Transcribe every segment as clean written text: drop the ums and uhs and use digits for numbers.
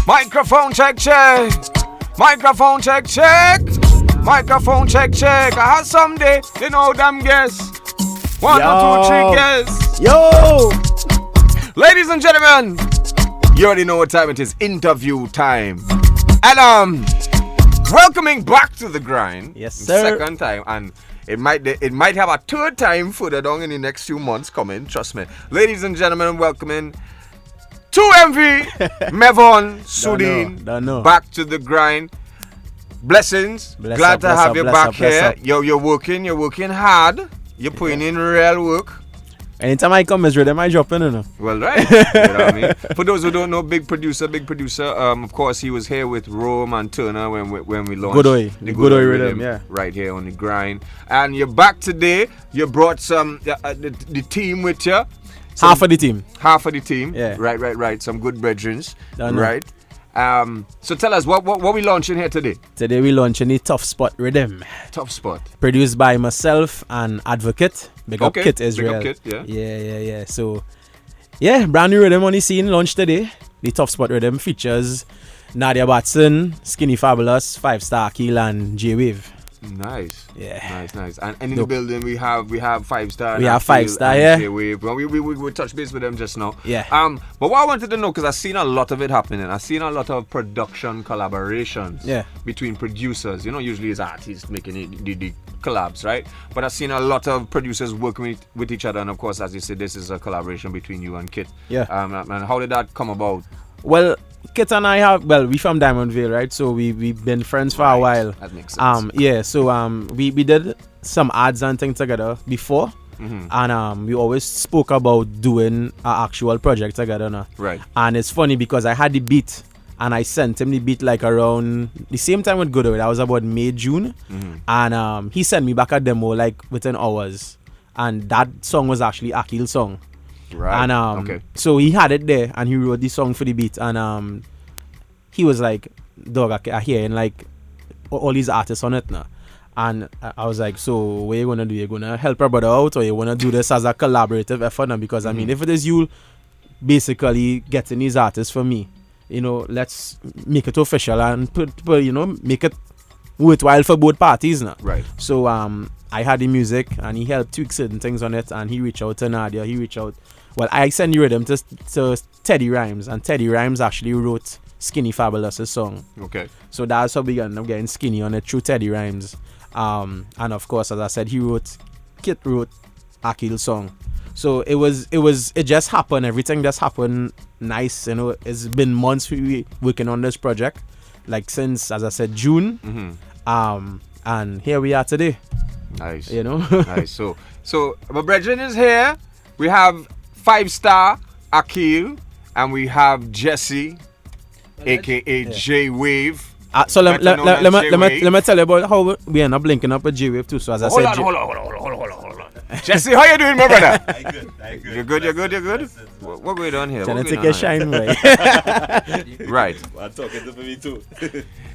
Microphone check, check. Microphone check, check. Microphone check, check. I had someday, you know them guests. 1 or 2, 3 guests. Yo! Ladies and gentlemen, you already know what time it is. Interview time. And welcoming back to the grind. Yes, sir. Second time, and it might have a third time further down in the next few months coming. Trust me. Ladies and gentlemen, welcoming 2MV, Mevon Soodeen, don't know. back to the grind. Blessings. Glad to have you back here. You're working hard. You're putting in real work. Anytime I come, Israel, I drop in, you know. Well, right. You know what I mean? For those who don't know, big producer. Of course, he was here with Rome and Turner when we launched the Godoy Rhythm, yeah. Right here on the grind. And you're back today. You brought some the team with you. Half of the team. Yeah. Right. Some good brethren. Right. So tell us what we launching here today. Today we launching the TUFF SPOT RIDDIM. TUFF SPOT. Produced by myself and Advocate. Big up Kit Israel. Big up Kit, yeah. Yeah. So, yeah, brand new rhythm on the scene launched today. The TUFF SPOT RIDDIM features Nadia Batson, Skinny Fabulous, 5-Star Akil, and J-Wave. Nice. Yeah. Nice. And in the building we have 5-Star. We have 5-Star, yeah. J-Wave. Well, we touched base with them just now. Yeah. But what I wanted to know, because I've seen a lot of it happening. I've seen a lot of production collaborations between producers. You know, usually it's artists making the collabs, right? But I've seen a lot of producers working with each other. And of course, as you said, this is a collaboration between you and Kit. Yeah. And how did that come about? Well, Kit and I we from Diamondville, right? So we've been friends for a while. That makes sense. Yeah, so we did some ads and things together before. Mm-hmm. And we always spoke about doing an actual project together now. Right. And it's funny because I had the beat and I sent him the beat like around the same time with Godoy. That was about May, June. Mm-hmm. And he sent me back a demo like within hours. And that song was actually Akil's song. Right. And so he had it there and he wrote the song for the beat. And he was like, dog, I hear and like all these artists on it now. And I was like, so what you gonna do? You gonna help our brother out, or you wanna do this as a collaborative effort now? Because I mean, if it is you basically getting these artists for me, you know, let's make it official and make it worthwhile for both parties now. Right. So I had the music and he helped tweak certain things on it, and he reached out to Nadia. Well, I sent the rhythm to Teddy Rhymes, and Teddy Rhymes actually wrote Skinny Fabulous' song. Okay. So that's how we ended up getting Skinny on it through Teddy Rhymes. And of course, as I said, Kit wrote Akil's song. So it just happened. Everything just happened nice. You know, it's been months we working on this project, like since, as I said, June. Mm-hmm. And here we are today. Nice. You know. Nice. So my brethren is here. We have 5-Star Akil, and we have Jesse, aka J-Wave. So let me tell you about how we end up linking up with J-Wave too. So as I said, hold on. Jesse, how you doing, my brother? I good. You're good. What going on here? Trying to take a shine away. Right. I'm talking to me too.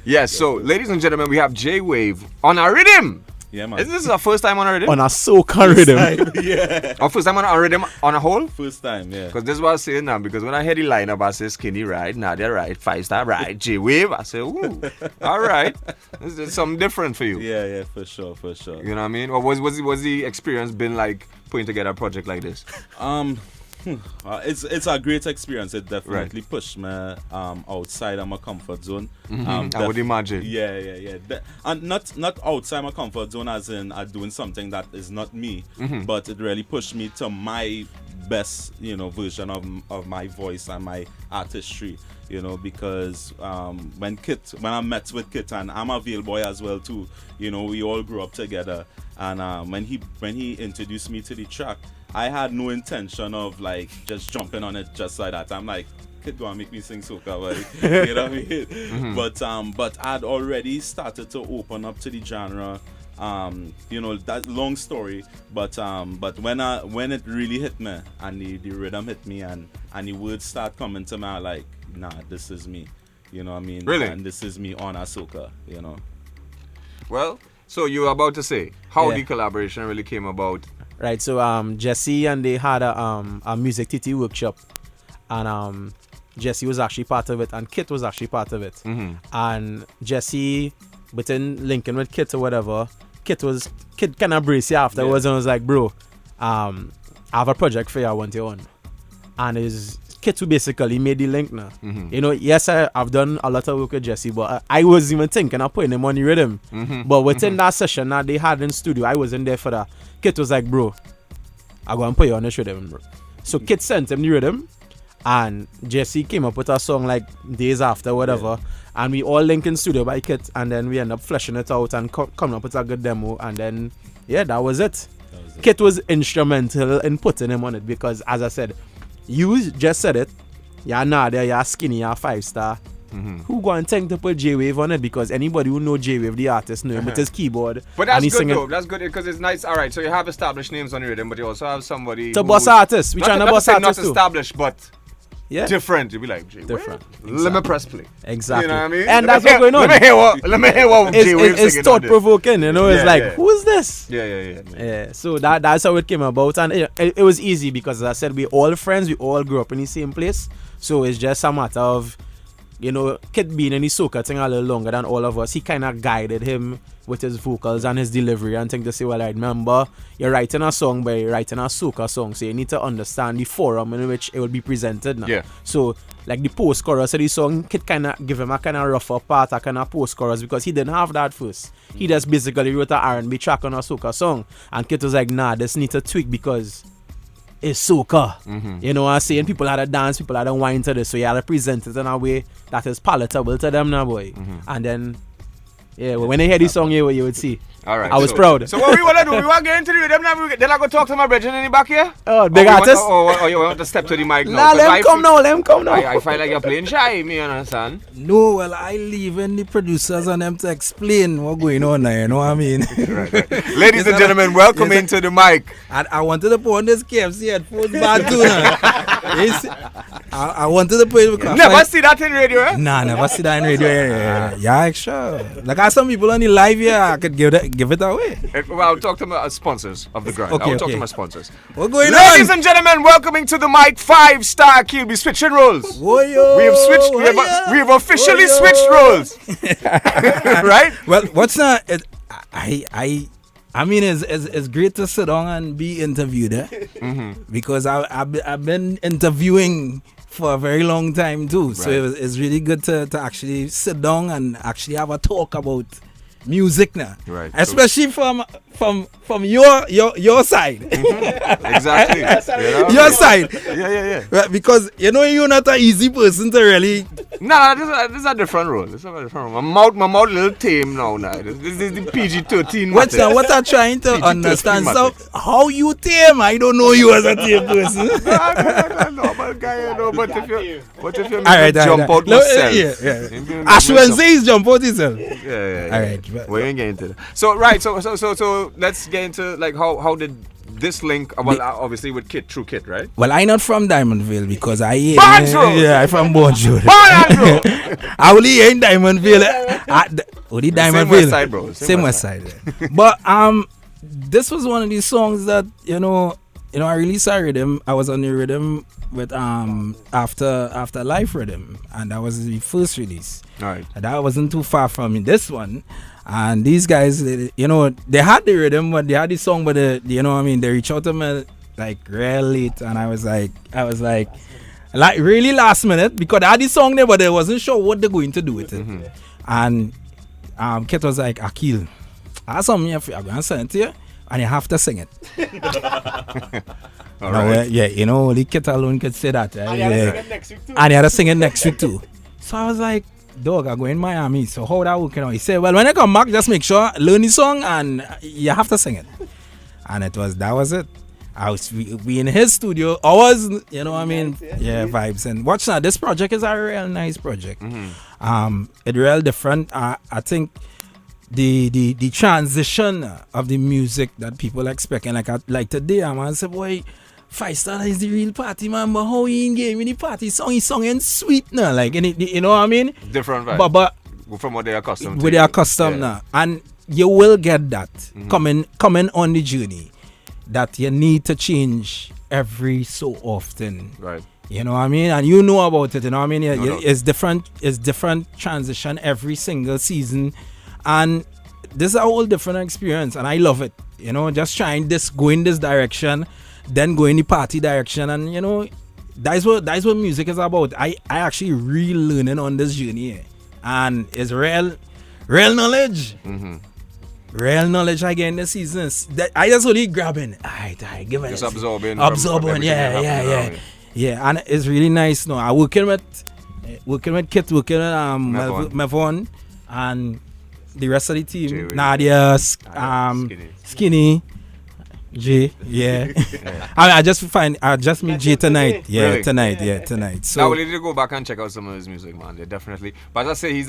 Yes. So, ladies and gentlemen, we have J-Wave on our rhythm. Yeah, man. Is this our first time on our rhythm? On a soca rhythm. Yeah. Our first time on our rhythm on a whole? First time, yeah. Because this is what I'm saying now. Because when I hear the lineup, I say Skinny right, Nadia right, 5-Star right, J-Wave. I say, ooh, all right. This is something different for you. Yeah, for sure. You know what I mean? Or was the experience been like putting together a project like this? It's a great experience. It definitely pushed me outside of my comfort zone. I would imagine. Yeah. And not outside my comfort zone as in doing something that is not me, but it really pushed me to my best, version of my voice and my artistry. Because when I met with Kit, and I'm a Vale boy as well too, we all grew up together, and when he introduced me to the track, I had no intention of like just jumping on it just like that. I'm like, Kit, go and make me sing soca, buddy. You know what I mean? But I'd already started to open up to the genre. That long story, but when it really hit me and the rhythm hit me and the words start coming to me, I'm like, nah, this is me. You know what I mean? Really? And this is me on a soca, Well, so you were about to say how the collaboration really came about. Right, so Jesse and they had a music TT workshop, and Jesse was actually part of it, and Kit was actually part of it. And Jesse, within linking with Kit or whatever, Kit kind of braced you afterwards and was like, bro, I have a project for you I want you on. And his Kit who basically made the link now. You know, yes, I've done a lot of work with Jesse, but I was even thinking of putting him on the rhythm. But within that session that they had in studio, I wasn't there for that. Kit was like, bro, I'm going to put you on this rhythm, bro. So Kit sent him the rhythm, and Jesse came up with a song like days after, whatever. And we all link in studio by Kit, and then we end up fleshing it out and coming up with a good demo. And then, that was it. Kit was instrumental in putting him on it because, as I said, you just said it. You're Nadia, you're skinny, you're 5-star. Who go and think to put J-Wave on it? Because anybody who know J-Wave, the artist, know him with his keyboard. But that's good though. That's good because it's nice. All right, so you have established names on the rhythm, but you also have somebody to boss artists. We trying to boss artists not established, but different. You'll be like J-Wave. Different. Exactly. Let me press play. Exactly. You know what I mean? And that's what's going on. Let me hear what J-Wave it's thought provoking. You know, it's like, who is this? Yeah. So that's how it came about, and it was easy because, as I said, we all friends. We all grew up in the same place. So it's just a matter of, you know, Kid being in the soca thing a little longer than all of us. He kind of guided him with his vocals and his delivery and things to say, well, I remember you're writing a song, but you're writing a soca song, so you need to understand the forum in which it will be presented now. Yeah. So, like the post-chorus of the song, Kid kind of give him a kind of rougher part, a kind of post-chorus, because he didn't have that first. He just basically wrote an R&B track on a soca song, and Kid was like, nah, this needs to tweak because it's soca. You know what I'm saying? People had to dance, people had to whine to this, so you had to present it in a way that is palatable to them now, boy. And then, when they hear this song, you would see. All right. I was proud. So what we want to do, we want to get into the rhythm now. Then I go talk to my brethren in the back here. Oh, big artist. You want to step to the mic now? Nah, let him come now. I find like you're playing shy, me understand? No, well, I leave in the producers and them to explain what's going on now, you know what I mean? Right. Ladies and gentlemen, welcome into the mic. I wanted to put on this KFC headphones bad too. I wanted to put it because never see that in radio, eh? Nah, never see that in radio. Yeah, sure. Like I some people on the live here, I could give it away. Well, I'll talk to my sponsors of the grind. Okay, I'll talk to my sponsors. What's going on? Ladies on? and gentlemen, welcoming to the mic 5 Star Akil. Be switching roles. Whoa, we have switched. We have officially switched roles. Right? Well, what's that? I mean, it's great to sit down and be interviewed, because I've been interviewing for a very long time too. So it's really good to actually sit down and actually have a talk about music now, right? Especially from your side. Exactly. Your side. Yeah. Right, because you know you're not an easy person to really. Nah, this is a different role. My mouth a little tame now. This is the PG-13. What I'm trying to understand. So how you tame? I don't know you as a tame person. I'm a normal guy, you know. But if you make me jump out myself, Ashwin says jump out himself. Yeah. All right, we ain't getting into that. So let's get into like how did this link? Well, obviously with Kit, through Kit, right? Well, I'm not from Diamondville because I'm from Bonjour. I only in Diamondville. Only Diamondville. Same West Side. But this was one of these songs that you know I released a rhythm. I was on the rhythm with after Life Rhythm, and that was the first release. All right. And that wasn't too far from this one. And these guys, they had the rhythm, but they had the song, but they reached out to me like real late, and I was like really last minute because they had the song there, but they wasn't sure what they're going to do with it. And Kit was like, Akil, I have something here for you. I'm going to send it to you, and you have to sing it. All right. Only Kit alone could say that. And he had to sing it next week too. So I was like, dog, I'm going to Miami, so how that working out? He said, well, when I come back, just make sure, learn the song, and you have to sing it. And that was it. We in his studio, hours, vibes. And watch now, this project is a real nice project. It's real different. I think the transition of the music that people expecting, like today, I'm going to say, boy, 5 Star is the real party man, but how he gave me the party song, he sung in sweet now, like, you know what I mean? Different vibe. But from what they are accustomed to. With their custom now. And you will get that coming on the journey. that you need to change every so often. Right. You know what I mean? And you know about it, you know what I mean? No. It's different transition every single season. And this is a whole different experience, and I love it. You know, just trying this, go in this direction, then go in the party direction, and you know, that's what music is about. I actually really learning on this journey, and it's real knowledge. Mm-hmm. Real knowledge again this season. That I just only grabbing. I give it. Just absorbing. Yeah, and it's really nice. No, I working with Kit, working with Mevon, and the rest of the team. Nadia, Skinny, Jay. Yeah. I just meet Jay tonight. Yeah, really? Tonight. So now we need to go back and check out some of his music, man. Yeah, definitely. But as I say,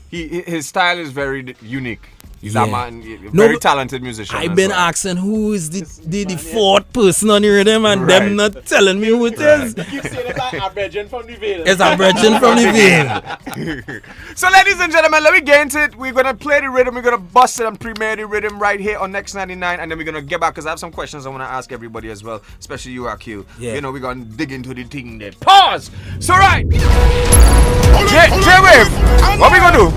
his style is very unique. He's a man, very talented musician. I've been asking who is the fourth person on the rhythm, and them not telling me who it is. You keep saying it's like a virgin from the Vale. It's a virgin from the Vale. So, ladies and gentlemen, let me get into it. We're going to play the rhythm. We're going to bust it and premiere the rhythm right here on Next 99. And then we're going to get back because I have some questions I want to ask everybody as well, especially you, Akil. Yeah. You know, we're going to dig into the thing there. Pause! So, right. J-Wave, what we going to do?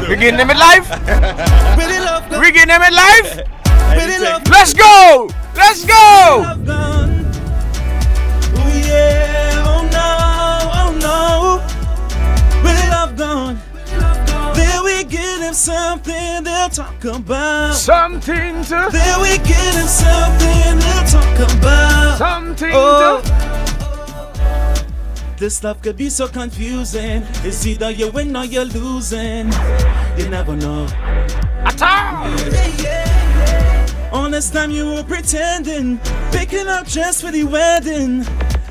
We getting them at live? We getting them at live? Let's go! Let's go! Oh yeah, oh no. Really love gone. Then we give them something they'll talk about. Something to. Then we give them something they'll talk about. Something to. This stuff could be so confusing. It's either you win or you're losing. You never know. All this time you were pretending, picking up just for the wedding.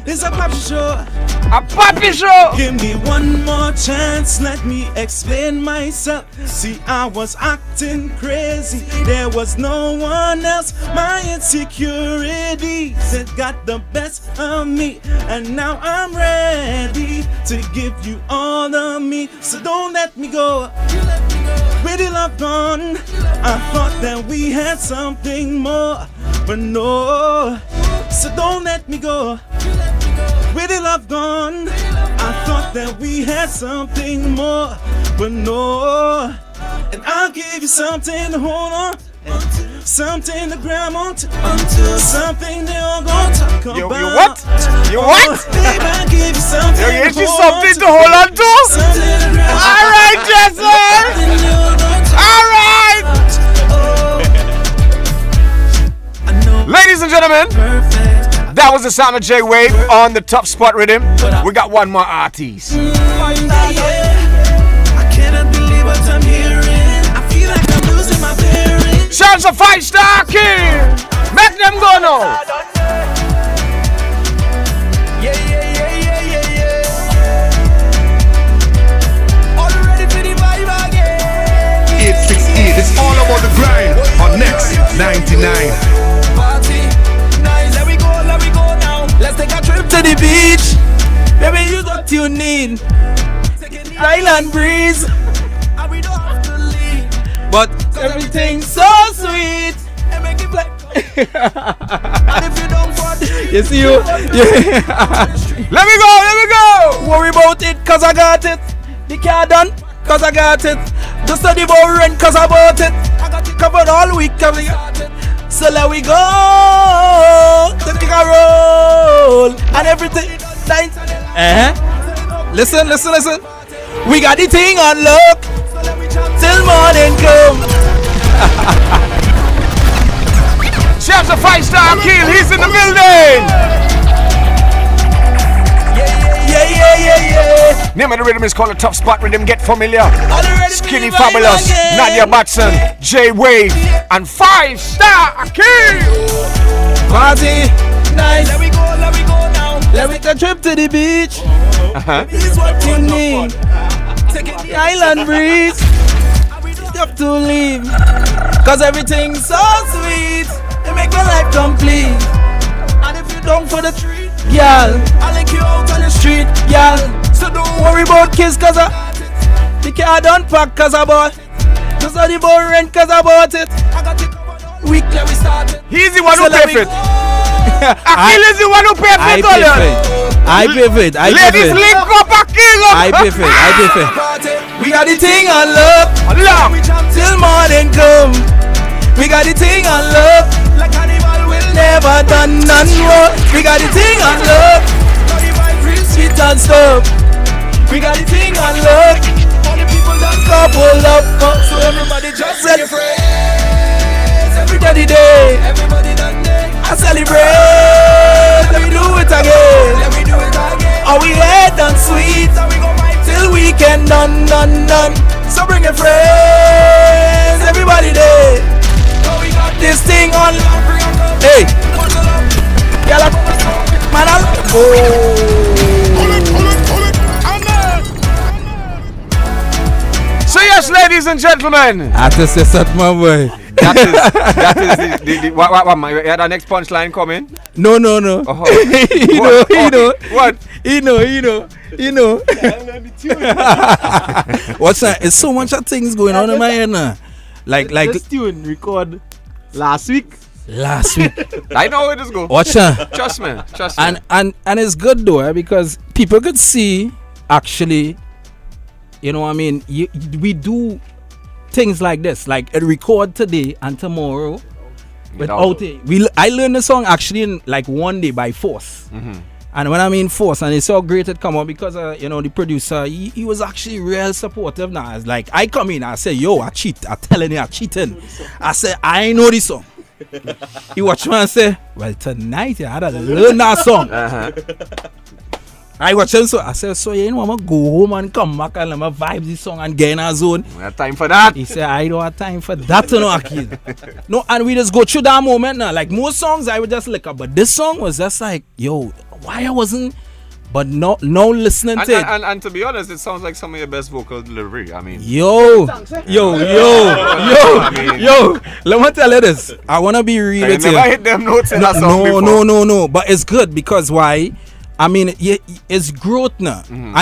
It's a puppy show. A puppy show. Give me one more chance, let me explain myself. See, I was acting crazy, there was no one else. My insecurities that got the best of me, and now I'm ready to give you all of me. So don't let me go. Really love gone. I thought that we had something more, but no. So don't let me go. Really love gone. I thought that we had something more, but no. And I'll give you something to hold on, something to grab onto, something they all gonna talk about. You what? You what? Babe, I'll give you something. You give you something to hold on to? All right, Jesse. All right. Ladies and gentlemen, that was the sound of J-Wave on the TUFF SPOT Rhythm. We got one more artist. I cannot believe what I'm hearing. I feel like I'm losing my bearings. Shouts to Star Akil. Make them go now. Yeah. All ready for the vibe again. 868, it's all about the grind on Next 99. Let's take a trip to the beach. Baby, you got you need. Island breeze. And we don't have to leave. But everything's so sweet. And make it play. And if you don't want You see you? Yeah. Let me go. Worry about it, cause I got it. The car done, cause I got it. The study about rent, cause I bought it. I got it Covered all week, so let we go. Take a roll. And everything. Listen. We got the thing on lock till morning come. Shouts to Star Akil. He's in the building. Yeah. Name of the rhythm is called the TUFF SPOT Rhythm. Get familiar. Skinny Fabulous, Nadia Batson, J-Wave, and Star Akil. Party nice. Let we go now. Let's take a trip to the beach. This is what You need the island breeze. You have to leave, cause everything's so sweet. It make my life complete. And if you don't for the treat, girl, I'll link you out on the street, girl. So don't worry about kids, cause the car don't pack, cause I bought. Just the boat rent, cause I bought it. I got it covered all Weekly we started. He's the one who paid for it. Akil is the one who paid for it. I pay for it. Ladies, link up Akil. I pay for it. We got the thing on love. Till morning come. We got the thing on love. Like animal will never done none more. We got the thing on love. Real sweet and stuff. We got the thing on love. All the people that couple up. So everybody just celebrate. Every day. Everybody done day. I celebrate. Let me do it again. Let me do it again. Are we head and sweet? So we go fight till weekend done. So bring your friends. Everybody there. So we got this thing on. Hey. Man, I'll So yes, ladies and gentlemen. I just say that, my boy. That is the what you had our next punchline coming? No. Oh. You know. What? You know. What's that? It's so much of things going on in my head now. Like this tune record last week. I know where this go. Watch that. Trust me. And it's good though, because people could see actually, you know what I mean, we do things like this, like a record today and tomorrow without it. I learned the song actually in like one day by force. And when I mean force, and it's so great it come out because the producer, he was actually real supportive now. It's like I come in, I say, yo, I cheat. I telling you I cheating. I say, I know this song. He watch me and say, well, tonight I had to learn that song. I watch him, so I said, so I'm gonna go home and come back and I'm gonna vibe this song and get in our zone. We have time for that. He said, I don't have time for that, Akil. No, and we just go through that moment now. Like most songs I would just look up, but this song was just like, yo, why I wasn't, but no listening to it. And to be honest, it sounds like some of your best vocal delivery. I mean, yo, let me tell you this. I wanna be real with you. Never hit them notes in that song before. No, but it's good because why? I mean, it's growth now. And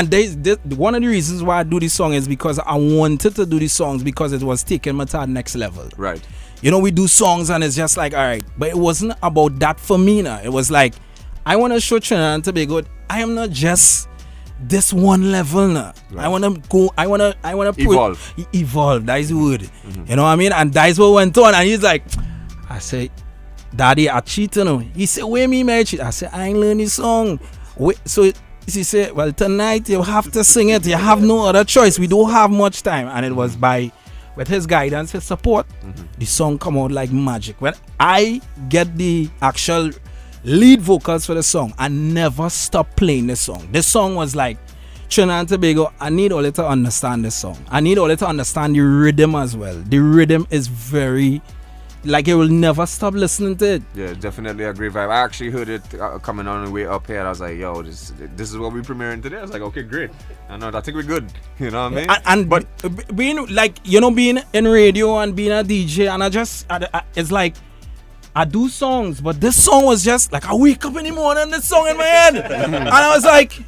one of the reasons why I do this song is because I wanted to do these songs because it was taking me to the next level. Right. We do songs and it's just like, all right. But it wasn't about that for me now. It was like, I want to show Trinidad and Tobago, I am not just this one level now. Right. I want to go, I want to evolve. That is the word. You know what I mean? And that's what went on. And he's like, I say, Daddy, I cheating. He said, where me, man? I said, I ain't learn this song. So he said, well, tonight you have to sing it. You have no other choice. We don't have much time. And it was with his guidance, his support, the song come out like magic. When I get the actual lead vocals for the song, I never stop playing the song. This song was like, Trinidad and Tobago, I need all to understand this song. I need all to understand the rhythm as well. The rhythm is very... like you will never stop listening to it. Yeah, definitely a great vibe. I actually heard it coming on the way up here. I was like, yo, this is what we're premiering today. I was like, okay, great. I think we're good. You know what I mean? But being like, being in radio and being a DJ, and it's like, I do songs, but this song was just like, I wake up in the morning and this song in my head. And I was like,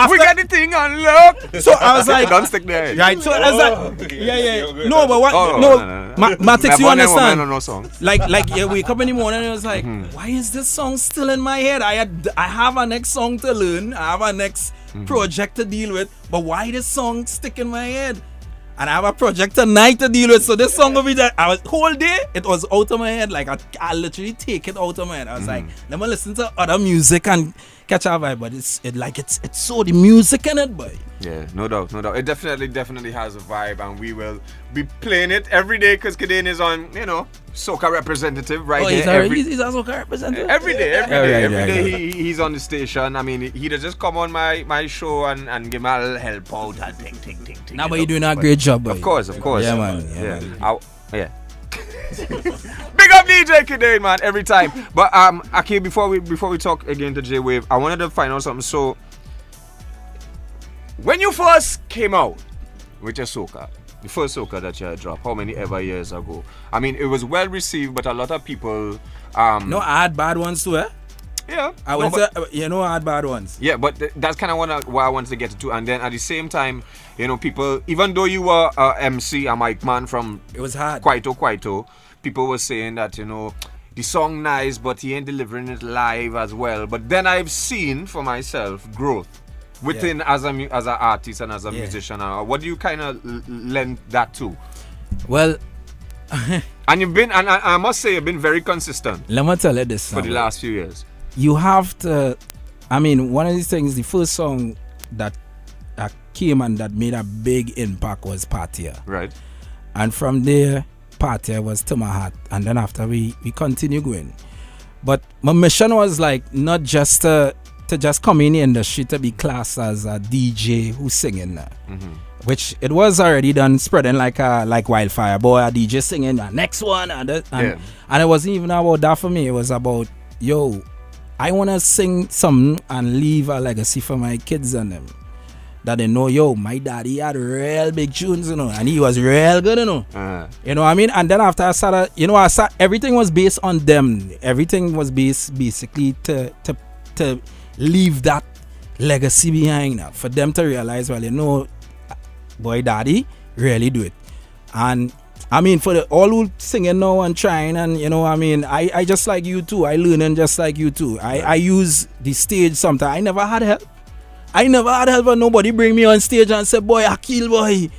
we got the thing on lock. So I was like, don't stick there. Right. So I was like, yeah. No, but what? Matics, you understand? No song. Like, wake up in the morning and I was like, why is this song still in my head? I have a next song to learn. I have a next project to deal with. But why this song stick in my head? And I have a project tonight to deal with. So this song will be that whole day, it was out of my head. Like I literally take it out of my head. I was like, let me listen to other music and catch a vibe. But it's so the music in it, boy. Yeah, no doubt. It definitely has a vibe, and we will be playing it every day because Kidane is on, soca representative right here. He's a soca representative? Every day he's on the station. I mean, he'd just come on my show and give me a little help out and ting. Now, but you're doing a great job, boy. Of course. Yeah, man. Yeah. Big up DJ Kidane, man, every time. But Akil, before we talk again to J-Wave, I wanted to find out something. So, when you first came out with your soca, the first soca that you had dropped, how many ever years ago? I mean, it was well received, but a lot of people... No, I had bad ones too, eh? Yeah. I had bad ones. Yeah, but that's kind of what I wanted to get to. And then at the same time, people, even though you were MC, a mic man from... It was hard. Kwaito, people were saying that, you know, the song nice, but he ain't delivering it live as well. But then I've seen for myself growth within as an artist and as a musician. What do you kind of lend that to? Well, and you've been, and I must say, you've been very consistent. Let me tell you this for the last few years. You have to. I mean, one of these things. The first song that came and that made a big impact was Partia. Right. And from there, Partia was to my heart. And then after we continue going. But my mission was like not just to just come in the industry to be classed as a DJ who's singing. Which it was already done, spreading like wildfire. Boy, a DJ singing the next one. And it wasn't even about that for me. It was about, yo, I want to sing something and leave a legacy for my kids and them. That they know, yo, my daddy had real big tunes, you know, and he was real good, you know. You know what I mean? And then after I started, you know, everything was based on them. Everything was based basically to leave that legacy behind now. For them to realize, well, you know, boy, daddy really do it. And I mean, for all who singing now and trying, and you know, I mean, I just like you too. I learning just like you too. I use the stage sometimes. I never had help. But nobody bring me on stage and say, boy, Akil, boy,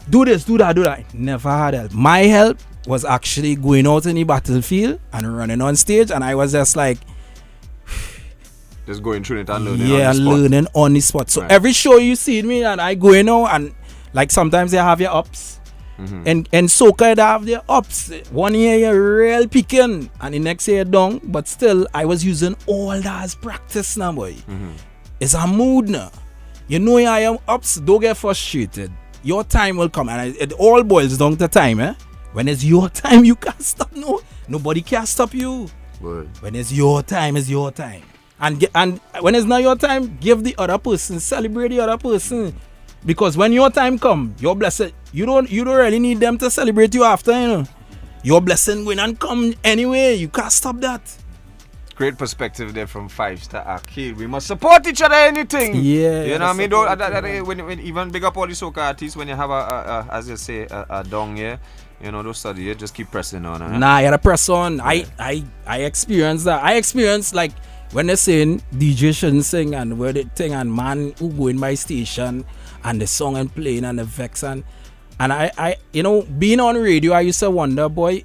do this, do that. Never had help. My help was actually going out in the battlefield and running on stage, and I was just like, just going through it and learning. Yeah, learning on the spot. So every show you see me, and I go in now, and like sometimes they have your ups. And soca they have their ups. 1 year you're real picking, and the next year you're down. But still, I was using all that as practice now, boy. It's a mood now. You know I am ups, don't get frustrated. Your time will come, and it all boils down to time, eh? When it's your time, you can't stop. No, nobody can stop you. Word. When it's your time, it's your time. And when it's not your time, give the other person, celebrate the other person. Because when your time come, you're blessed. You don't really need them to celebrate you after, you know. Your blessing going and come anyway. You can't stop that. Great perspective there from 5 Star Akil. We must support each other anything. Yeah. You know what I mean? When even big up all the soca artists, when you have as you say, a down here, you know, don't study it, just keep pressing on. Nah, you gotta press on. Yeah. I experienced that. I experienced like when they're saying DJ shouldn't sing and where they thing and man who go in my station and the song and playing and the vex and I you know, being on radio, I used to wonder, boy,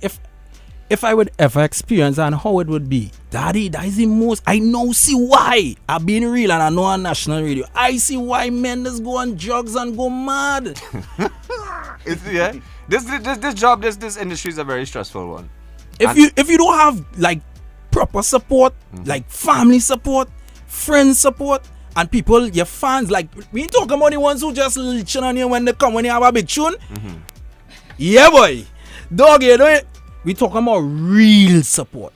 if I would ever experience and how it would be. Daddy, that is the most. I know see why. I've been real and I know on national radio. I see why men just go on drugs and go mad. Yeah. This job, this industry is a very stressful one. If you don't have like proper support, like family support, friends support, and people, your fans, like we ain't talking about the ones who just listen on you when they come when you have a big tune. Yeah, boy. Dog, you know it. We talking about real support.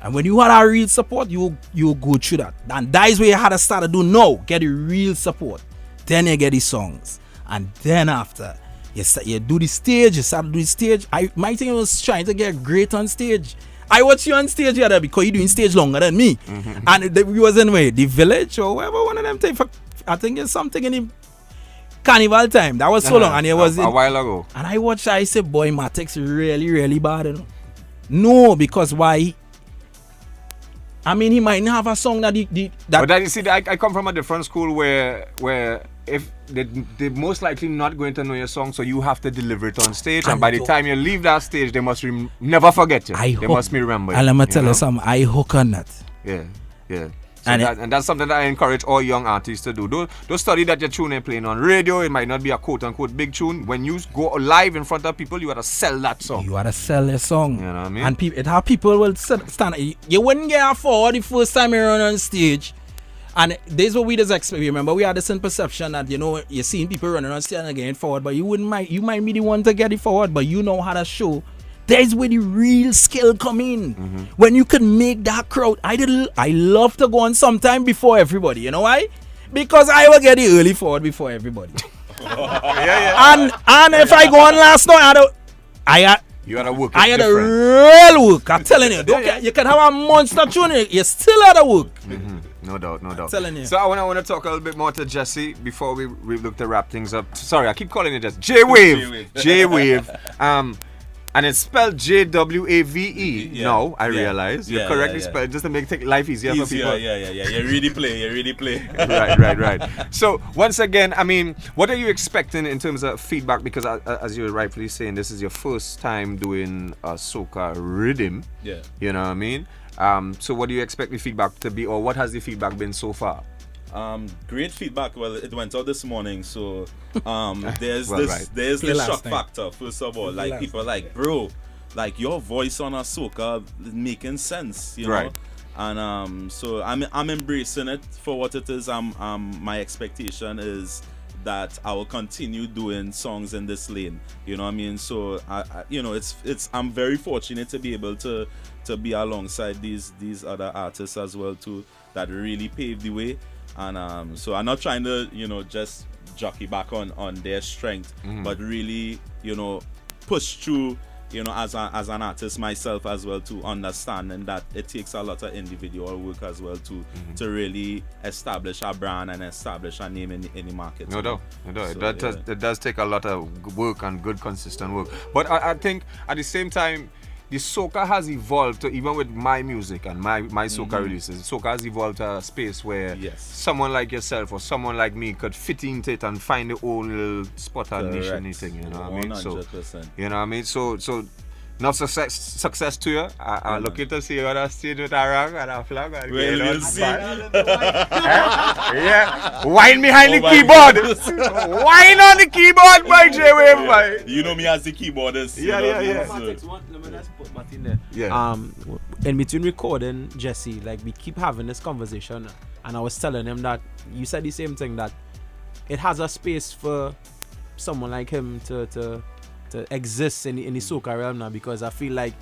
And when you had a real support, you go through that. And that is where you had to start to do now. Get the real support. Then you get the songs. And then after, you do the stage, you start to do the stage. My thing was trying to get great on stage. I watch you on stage here because you're doing stage longer than me. And we was in the Village or whatever, one of them things. I think it's something in the Carnival time. That was so long. And it was a while ago. And I watched, I said, boy, Chromatics really, really bad. You know? No, because why? I mean, he might not have a song that But then you see, I come from a different school where if they're most likely not going to know your song, so you have to deliver it on stage. And by the time you leave that stage, they must never forget you. They must be remembered. And let me tell you something, I hook on that. Yeah. So and that's something that I encourage all young artists to do. Don't study that your tune ain't playing on radio. It might not be a quote-unquote big tune. When you go live in front of people, you got to sell that song. You got to sell your song. You know what I mean? And it how people will stand. You wouldn't get a forward the first time you run on stage. And this is what we just expect. Remember, we had this in perception that, you know, you're seeing people running on stage and getting forward, but you might be the one to get it forward, but you know how to show. There's where the real skill come in. When you can make that crowd. I love to go on sometime before everybody. You know why? Because I will get the early forward before everybody. And if I go on last night, you had to work. I had a real work. I'm telling you. You can have a monster tune. You still had to work. No doubt. I'm telling you. So I want to talk a little bit more to Jesse before we look to wrap things up. Sorry, I keep calling it Jesse. J-Wave. And it's spelled Jwave. Yeah. No, I realize. You're correctly spelled just to make life easier for people. Yeah. You really play. Right. So, once again, I mean, what are you expecting in terms of feedback? Because as you're rightfully saying, this is your first time doing a soca rhythm. Yeah. You know what I mean? So, what do you expect the feedback to be, or what has the feedback been so far? Great feedback. Well, it went out this morning, so there's Well, there's the shock time. factor. First of all, like people are like, bro, like your voice on a soca is making sense, you know. Right. And so I'm embracing it for what it is. My expectation is that I will continue doing songs in this lane. You know what I mean? So I you know, it's I'm very fortunate to be able to be alongside these other artists as well too, that really paved the way. And so I'm not trying to, you know, just jockey back on their strength, but really, you know, push through, you know, as an artist myself as well, to understanding that it takes a lot of individual work as well to really establish a brand and establish a name in the market. No doubt. So, It does take a lot of work and good, consistent work. But I think at the same time, the soca has evolved to, even with my music and my soca releases, soca has evolved to a space where someone like yourself or someone like me could fit into it and find their own little spot and niche and anything, you know what I mean? 100%. You know what I mean? So not success to you. I look at to see you on a stage with a rag and a flag. And We'll see. Yeah. Wine behind the keyboard. Wine on the keyboard, my J-Wave, boy. You know me as the keyboardist. Yeah. In between recording, Jesse, like we keep having this conversation, and I was telling him that you said the same thing, that it has a space for someone like him to exist in the soca realm now, because I feel like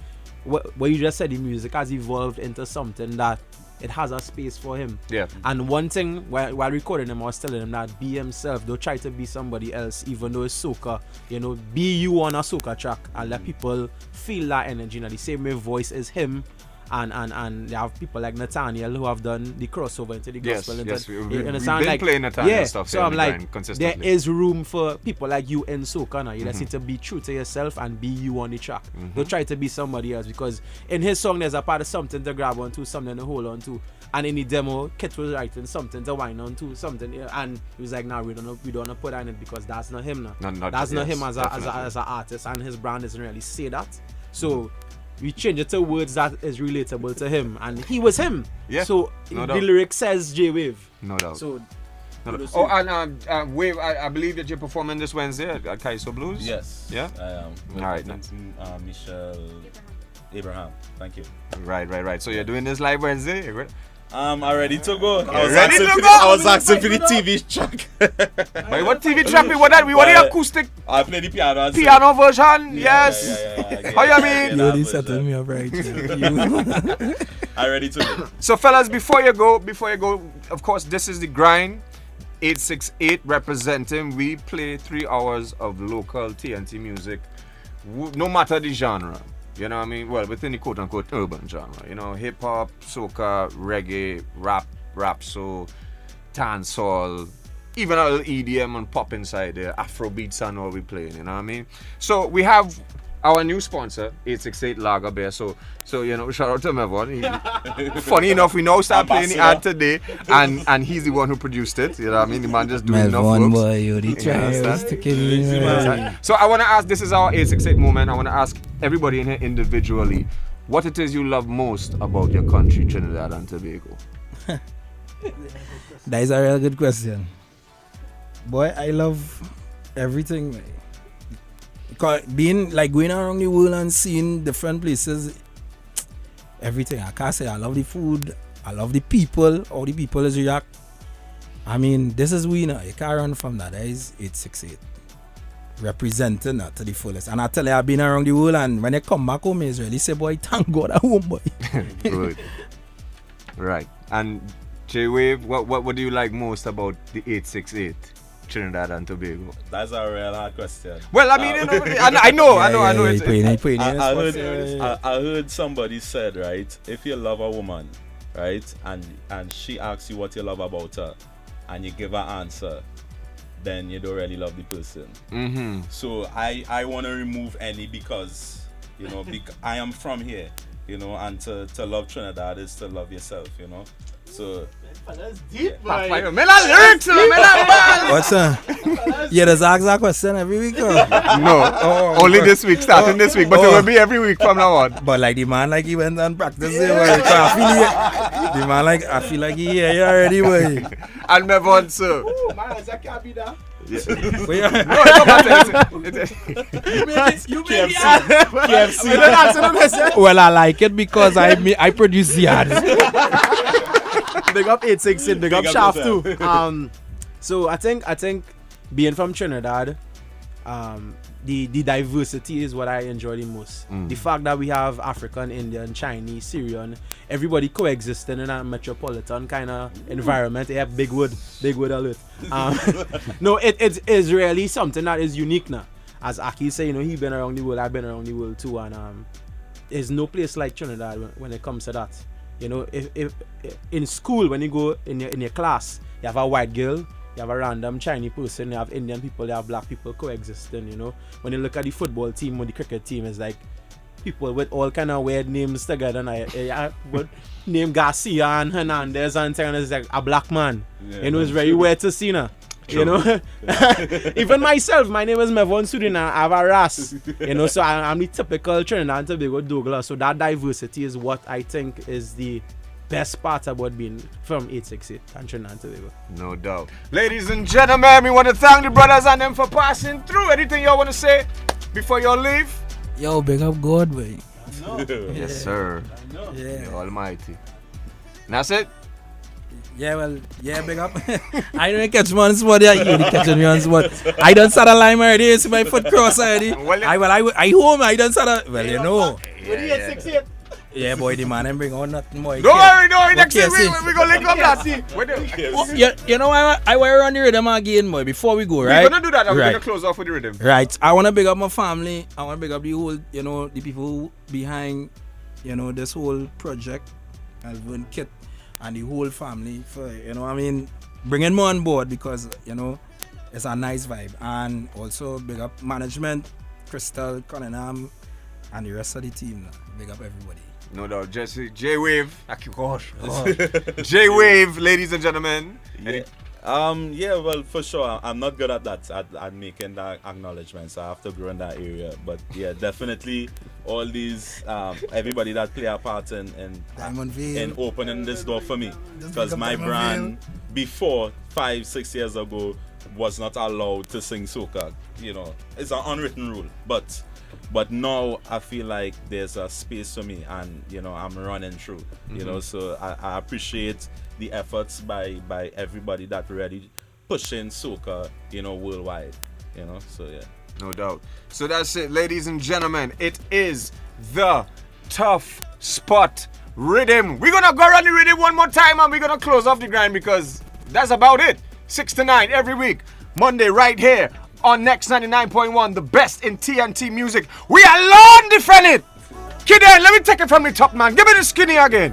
what you just said, the music has evolved into something that it has a space for him. Yeah. And one thing while recording him, I was telling him that be himself. Don't try to be somebody else, even though it's soca. You know, be you on a soca track and let people feel that energy. You know, the same way voice is him. And they have people like Nathaniel who have done the crossover into the gospel. Yes, we've been playing Nathaniel stuff. So I'm like, consistently. there is room for people like you in soca now. You just need to be true to yourself and be you on the track. Don't try to be somebody else, because in his song there's a part of something to grab onto, something to hold on to. And in the demo, Kit was writing something to whine on to, something, and he was like, "Nah, we don't want to put that in it, because that's not him now. That's not him as an artist, and his brand doesn't really say that." So we change it to words that is relatable to him, and he was him. Yeah. So No the doubt. lyric says J-Wave. No doubt. So Oh, and Wave, I believe that you're performing this Wednesday at Kaiso Blues? Yes. Yeah? I am. With All right. Michelle Abraham. Thank you. Right. So you're doing this live Wednesday? Right? I'm ready to go. I was asking for the TV track. But what TV track we want that? We want the acoustic I play the piano. piano version? Yes. Yeah. How you mean? You already settled me up right now. I'm ready to go. So fellas, before you go, of course, this is the grind. 868 representing. We play 3 hours of local TNT music, no matter the genre. You know what I mean? Well, within the quote-unquote urban genre. You know, hip-hop, soca, reggae, rap, soul, dancehall, even a little EDM and pop inside there, Afrobeats and all we playing, you know what I mean? So we have our new sponsor, 868 Lager Beer. So you know, shout out to Mevon. Funny enough, we now start playing the ad today, and he's the one who produced it. You know what I mean? The man just doing enough work. Boy, you the So I want to ask, this is our 868 moment. I want to ask everybody in here individually what it is you love most about your country, Trinidad and Tobago. That is a real good question. Boy, I love everything. Because being like going around the world and seeing different places, everything. I can't say I love the food, I love the people, how the people is react. I mean, this is we now. You can't run from that. That is 868. Representing that to the fullest. And I tell you, I've been around the world, and when I come back home, it's really say, boy, thank God at home, boy. Good. Right. And J-Wave, what do you like most about the 868 Trinidad and Tobago? That's a real hard question. Well, I mean, you know, I know. I heard somebody said, right, if you love a woman, right, and she asks you what you love about her, and you give her answer, then you don't really love the person. Mm-hmm. So I want to remove any because You know, I am from here. You know, and to love Trinidad is to love yourself. You know, so. That's deep, man. What's that? Yeah, there's that question every week. No, only this week, starting this week, but it will be every week from now on. But like the man, like he went and practiced it. The man, like I feel like he here already, boy. And Mevon, sir. Oh, man, that can't be that. No, it don't matter. You made KFC. Well, I like it because I produce the ads. Big up 868, big up Shaft too. So I think being from Trinidad, the diversity is what I enjoy the most. The fact that we have African, Indian, Chinese, Syrian, everybody coexisting in a metropolitan kind of environment. Yeah, big word alert. No, it is really something that is unique now. As Akil say, you know, he been around the world, I've been around the world too, and there's no place like Trinidad when it comes to that. You know, if in school, when you go in your class, you have a white girl, you have a random Chinese person, you have Indian people, you have black people coexisting, you know. When you look at the football team or the cricket team, it's like people with all kind of weird names together. And but name Garcia and Hernandez and things, it's like a black man. Yeah, you know, it's very weird to see now. True. You know, even myself, my name is Mevon Soodeen and I have a ras. You know, so I'm the typical Trinidad and Tobago Douglas. So that diversity is what I think is the best part about being from 868 and Trinidad and Tobago. No doubt. Ladies and gentlemen, we want to thank the brothers and them for passing through. Anything y'all want to say before y'all leave? Yo, big up God, boy. Yes, sir. Yeah. The Almighty. And that's it? Yeah, well, yeah, big up. I don't catch me on the spot. Yeah, you catching me on the spot. I done start a line already. You see my foot cross already. I home. I done start a... Well, you know. Yeah, boy, the man ain't bring on nothing more. Don't worry. Next week we go link up that. You know, I wear on the rhythm again, boy, before we go, right? We're going to do that. We're going to close off with the rhythm. Right. I want to big up my family. I want to big up the whole, you know, the people behind, you know, this whole project. Alvin, Kit, and the whole family for, you know, I mean, bringing me on board because, you know, it's a nice vibe. And also big up management, Crystal, Cunningham, and the rest of the team. Big up everybody. No doubt. Jesse, J-Wave. J-Wave, ladies and gentlemen. Yeah. Yeah, well, for sure. I'm not good at that, at making that acknowledgement, so I have to grow in that area. But yeah, definitely all these, everybody that play a part in opening this door for me. Because my brand, before 5-6 years ago, was not allowed to sing soca. You know, it's an unwritten rule. But now I feel like there's a space for me, and you know, I'm running through. You know, so I appreciate the efforts by everybody that really pushing soca, you know, worldwide. You know, so yeah. No doubt. So that's it, ladies and gentlemen. It is the Tough Spot Rhythm. We're gonna go run the rhythm one more time, and we're gonna close off the grind because that's about it. 6 to 9 every week, Monday right here on Next 99.1, the best in TNT music. We are alone defending. Kidane, let me take it from the top, man. Give me the skinny again.